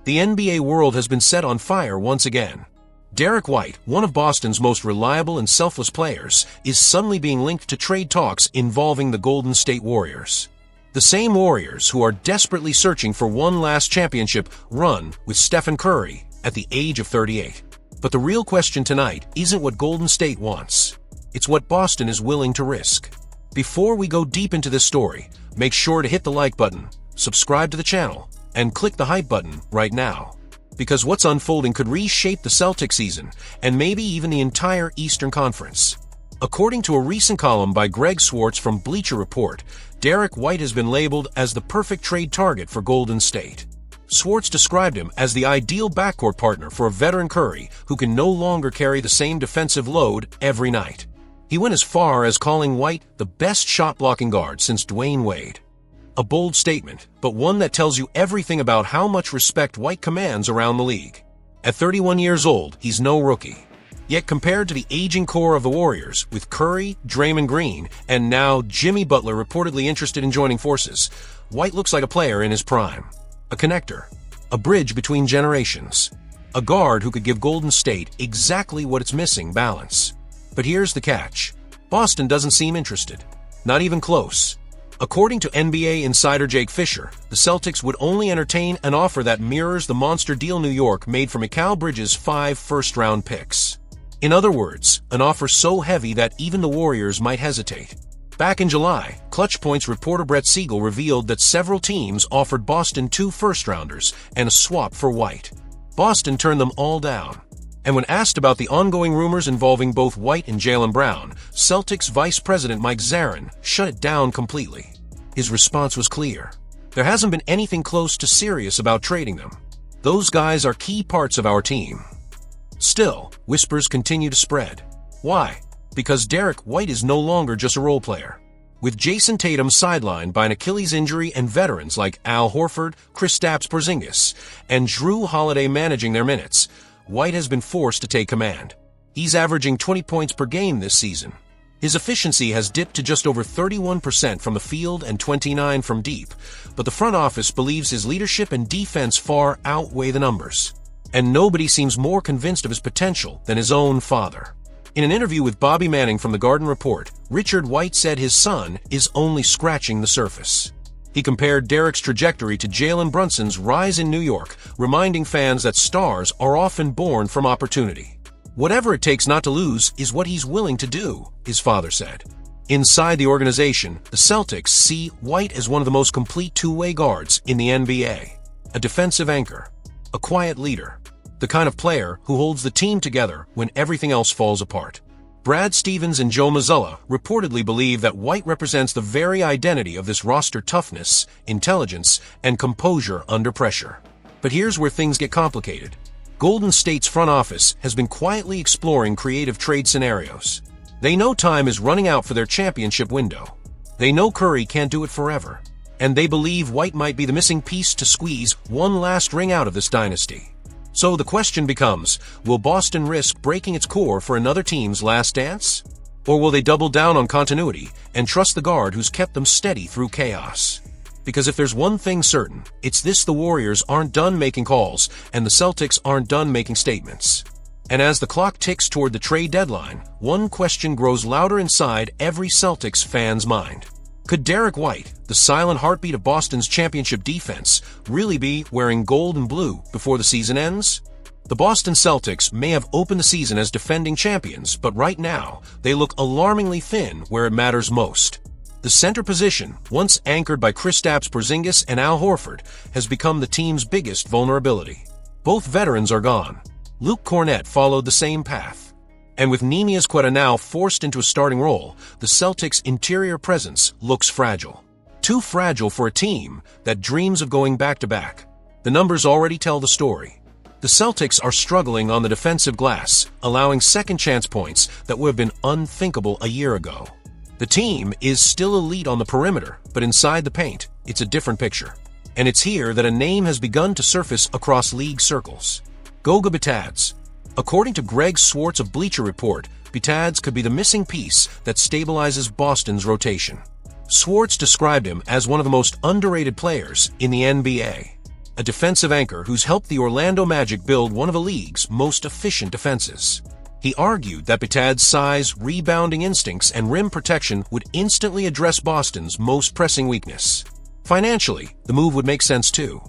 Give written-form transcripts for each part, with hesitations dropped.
The NBA world has been set on fire once again. Derrick White, one of Boston's most reliable and selfless players, is suddenly being linked to trade talks involving the Golden State Warriors. The same Warriors who are desperately searching for one last championship run with Stephen Curry at the age of 38. But the real question tonight isn't what Golden State wants. It's what Boston is willing to risk. Before we go deep into this story, make sure to hit the like button, subscribe to the channel, and click the hype button right now. Because what's unfolding could reshape the Celtics season, and maybe even the entire Eastern Conference. According to a recent column by Greg Swartz from Bleacher Report, Derrick White has been labeled as the perfect trade target for Golden State. Swartz described him as the ideal backcourt partner for a veteran Curry who can no longer carry the same defensive load every night. He went as far as calling White the best shot-blocking guard since Dwayne Wade. A bold statement, but one that tells you everything about how much respect White commands around the league. At 31 years old, he's no rookie. Yet compared to the aging core of the Warriors, with Curry, Draymond Green, and now Jimmy Butler reportedly interested in joining forces, White looks like a player in his prime. A connector. A bridge between generations. A guard who could give Golden State exactly what it's missing: balance. But here's the catch. Boston doesn't seem interested. Not even close. According to NBA insider Jake Fisher, the Celtics would only entertain an offer that mirrors the monster deal New York made for Mikal Bridges' 5 first-round picks. In other words, an offer so heavy that even the Warriors might hesitate. Back in July, Clutch Point's reporter Brett Siegel revealed that several teams offered Boston 2 first-rounders and a swap for White. Boston turned them all down. And when asked about the ongoing rumors involving both White and Jaylen Brown, Celtics Vice President Mike Zarin shut it down completely. His response was clear. There hasn't been anything close to serious about trading them. Those guys are key parts of our team. Still, whispers continue to spread. Why? Because Derrick White is no longer just a role player. With Jayson Tatum sidelined by an Achilles injury and veterans like Al Horford, Kristaps Porzingis, and Jrue Holiday managing their minutes, White has been forced to take command. He's averaging 20 points per game this season. His efficiency has dipped to just over 31% from the field and 29% from deep, but the front office believes his leadership and defense far outweigh the numbers. And nobody seems more convinced of his potential than his own father. In an interview with Bobby Manning from the Garden Report, Richard White said his son is only scratching the surface. He compared Derrick's trajectory to Jalen Brunson's rise in New York, reminding fans that stars are often born from opportunity. Whatever it takes not to lose is what he's willing to do, his father said. Inside the organization, the Celtics see White as one of the most complete two-way guards in the NBA. A defensive anchor. A quiet leader. The kind of player who holds the team together when everything else falls apart. Brad Stevens and Joe Mazzulla reportedly believe that White represents the very identity of this roster: toughness, intelligence, and composure under pressure. But here's where things get complicated. Golden State's front office has been quietly exploring creative trade scenarios. They know time is running out for their championship window. They know Curry can't do it forever. And they believe White might be the missing piece to squeeze one last ring out of this dynasty. So the question becomes, will Boston risk breaking its core for another team's last dance? Or will they double down on continuity and trust the guard who's kept them steady through chaos? Because if there's one thing certain, it's this: the Warriors aren't done making calls, and the Celtics aren't done making statements. And as the clock ticks toward the trade deadline, one question grows louder inside every Celtics fan's mind. Could Derrick White, the silent heartbeat of Boston's championship defense, really be wearing gold and blue before the season ends? The Boston Celtics may have opened the season as defending champions, but right now, they look alarmingly thin where it matters most. The center position, once anchored by Kristaps Porzingis and Al Horford, has become the team's biggest vulnerability. Both veterans are gone. Luke Kornet followed the same path. And with Neemias Queta now forced into a starting role, the Celtics' interior presence looks fragile. Too fragile for a team that dreams of going back-to-back. The numbers already tell the story. The Celtics are struggling on the defensive glass, allowing second-chance points that would have been unthinkable a year ago. The team is still elite on the perimeter, but inside the paint, it's a different picture. And it's here that a name has begun to surface across league circles. Goga Bitadze. According to Greg Swartz of Bleacher Report, Bitadze could be the missing piece that stabilizes Boston's rotation. Swartz described him as one of the most underrated players in the NBA. a defensive anchor who's helped the Orlando Magic build one of the league's most efficient defenses. He argued that Bitadze's size, rebounding instincts, and rim protection would instantly address Boston's most pressing weakness. Financially, the move would make sense too.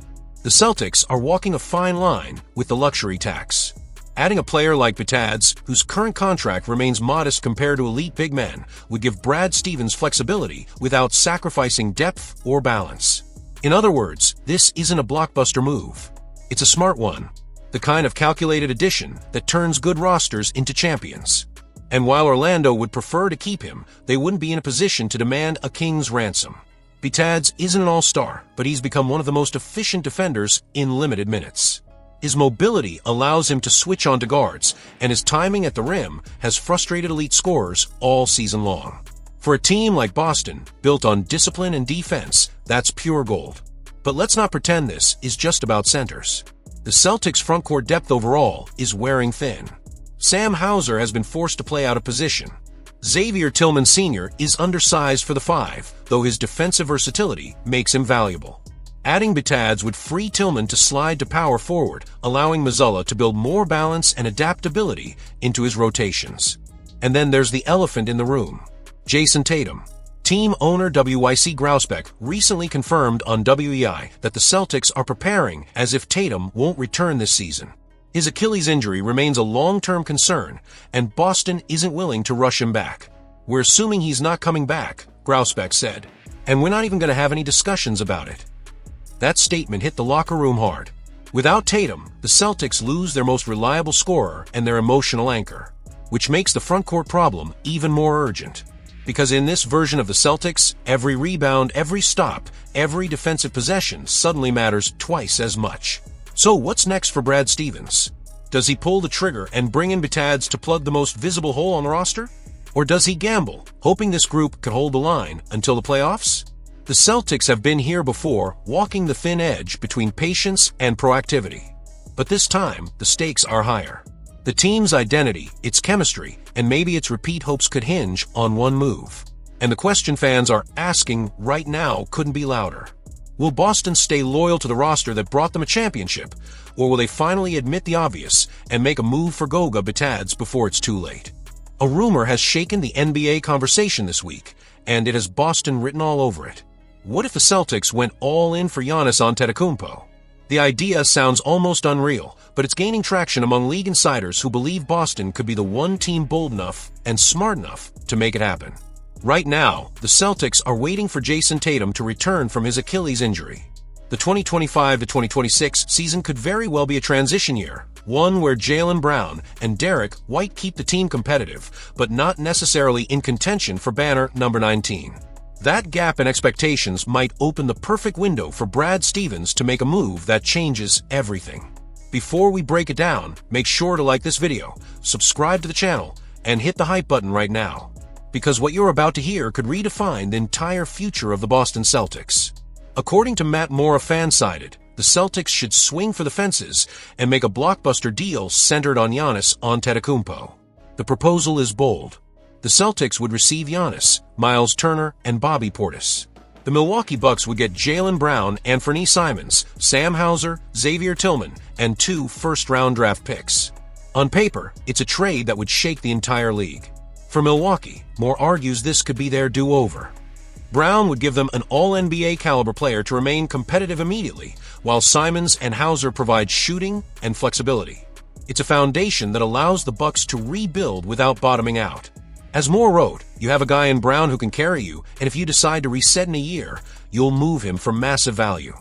The Celtics are walking a fine line with the luxury tax. Adding a player like Bitadze, whose current contract remains modest compared to elite big men, would give Brad Stevens flexibility without sacrificing depth or balance. In other words, this isn't a blockbuster move. It's a smart one. The kind of calculated addition that turns good rosters into champions. And while Orlando would prefer to keep him, they wouldn't be in a position to demand a king's ransom. Bitadze isn't an all-star, but he's become one of the most efficient defenders in limited minutes. His mobility allows him to switch onto guards, and his timing at the rim has frustrated elite scorers all season long. For a team like Boston, built on discipline and defense, that's pure gold. But let's not pretend this is just about centers. The Celtics' frontcourt depth overall is wearing thin. Sam Hauser has been forced to play out of position. Xavier Tillman Sr. is undersized for the 5, though his defensive versatility makes him valuable. Adding Bitadze would free Tillman to slide to power forward, allowing Mazzulla to build more balance and adaptability into his rotations. And then there's the elephant in the room, Jayson Tatum. Team owner WYC Grousbeck recently confirmed on WEI that the Celtics are preparing as if Tatum won't return this season. His Achilles injury remains a long-term concern, and Boston isn't willing to rush him back. "We're assuming he's not coming back," Grousbeck said, "and we're not even going to have any discussions about it." That statement hit the locker room hard. Without Tatum, the Celtics lose their most reliable scorer and their emotional anchor, which makes the frontcourt problem even more urgent. Because in this version of the Celtics, every rebound, every stop, every defensive possession suddenly matters twice as much. So what's next for Brad Stevens? Does he pull the trigger and bring in Bitadze to plug the most visible hole on the roster? Or does he gamble, hoping this group could hold the line until the playoffs? The Celtics have been here before, walking the thin edge between patience and proactivity. But this time, the stakes are higher. The team's identity, its chemistry, and maybe its repeat hopes could hinge on one move. And the question fans are asking right now couldn't be louder. Will Boston stay loyal to the roster that brought them a championship, or will they finally admit the obvious and make a move for Goga Bitadze before it's too late? A rumor has shaken the NBA conversation this week, and it has Boston written all over it. What if the Celtics went all in for Giannis Antetokounmpo? The idea sounds almost unreal, but it's gaining traction among league insiders who believe Boston could be the one team bold enough and smart enough to make it happen. Right now, the Celtics are waiting for Jayson Tatum to return from his Achilles injury. The 2025-2026 season could very well be a transition year, one where Jaylen Brown and Derrick White keep the team competitive, but not necessarily in contention for banner number 19. That gap in expectations might open the perfect window for Brad Stevens to make a move that changes everything. Before we break it down, make sure to like this video, subscribe to the channel, and hit the hype button right now. Because what you're about to hear could redefine the entire future of the Boston Celtics. According to Matt Moore of Fansided, the Celtics should swing for the fences and make a blockbuster deal centered on Giannis Antetokounmpo. The proposal is bold. The Celtics would receive Giannis, Miles Turner, and Bobby Portis. The Milwaukee Bucks would get Jaylen Brown, Anthony Simons, Sam Hauser, Xavier Tillman, and 2 first-round draft picks. On paper, it's a trade that would shake the entire league. For Milwaukee, Moore argues this could be their do-over. Brown would give them an all-NBA caliber player to remain competitive immediately, while Simons and Hauser provide shooting and flexibility. It's a foundation that allows the Bucks to rebuild without bottoming out. As Moore wrote, you have a guy in Brown who can carry you, and if you decide to reset in a year, you'll move him for massive value.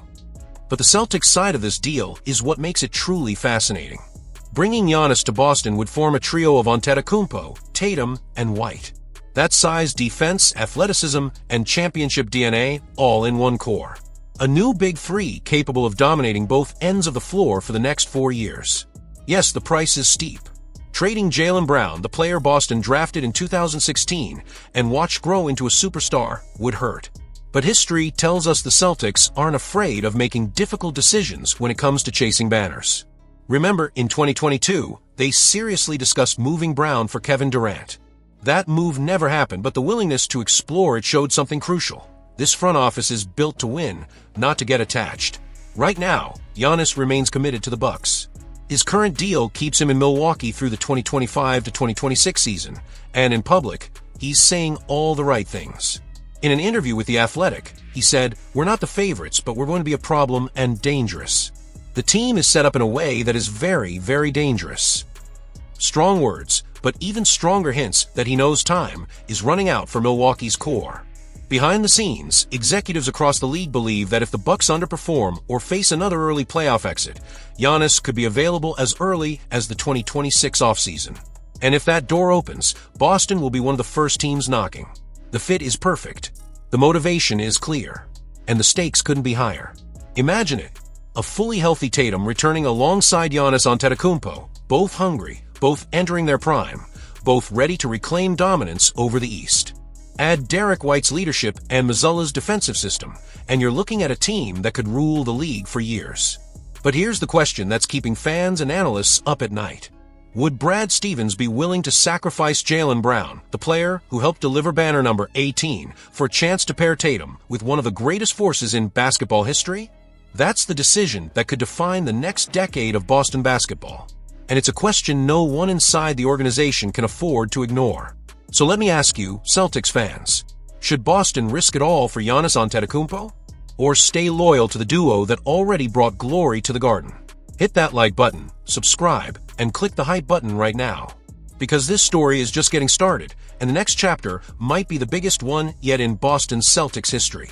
But the Celtics side of this deal is what makes it truly fascinating. Bringing Giannis to Boston would form a trio of Antetokounmpo, Tatum, and White. That's size, defense, athleticism, and championship DNA all in one core. A new big three capable of dominating both ends of the floor for the next 4 years. Yes, the price is steep. Trading Jaylen Brown, the player Boston drafted in 2016 and watched grow into a superstar, would hurt. But history tells us the Celtics aren't afraid of making difficult decisions when it comes to chasing banners. Remember, in 2022, they seriously discussed moving Brown for Kevin Durant. That move never happened, but the willingness to explore it showed something crucial. This front office is built to win, not to get attached. Right now, Giannis remains committed to the Bucks. His current deal keeps him in Milwaukee through the 2025 to 2026 season, and in public, he's saying all the right things. In an interview with The Athletic, he said, "We're not the favorites, but we're going to be a problem and dangerous. The team is set up in a way that is very, very dangerous." Strong words, but even stronger hints that he knows time is running out for Milwaukee's core. Behind the scenes, executives across the league believe that if the Bucks underperform or face another early playoff exit, Giannis could be available as early as the 2026 offseason. And if that door opens, Boston will be one of the first teams knocking. The fit is perfect, the motivation is clear, and the stakes couldn't be higher. Imagine it, a fully healthy Tatum returning alongside Giannis Antetokounmpo, both hungry, both entering their prime, both ready to reclaim dominance over the East. Add Derrick White's leadership and Mazzulla's defensive system, and you're looking at a team that could rule the league for years. But here's the question that's keeping fans and analysts up at night. Would Brad Stevens be willing to sacrifice Jaylen Brown, the player who helped deliver banner number 18, for a chance to pair Tatum with one of the greatest forces in basketball history? That's the decision that could define the next decade of Boston basketball. And it's a question no one inside the organization can afford to ignore. So let me ask you, Celtics fans, should Boston risk it all for Giannis Antetokounmpo? Or stay loyal to the duo that already brought glory to the Garden? Hit that like button, subscribe, and click the hype button right now. Because this story is just getting started, and the next chapter might be the biggest one yet in Boston Celtics history.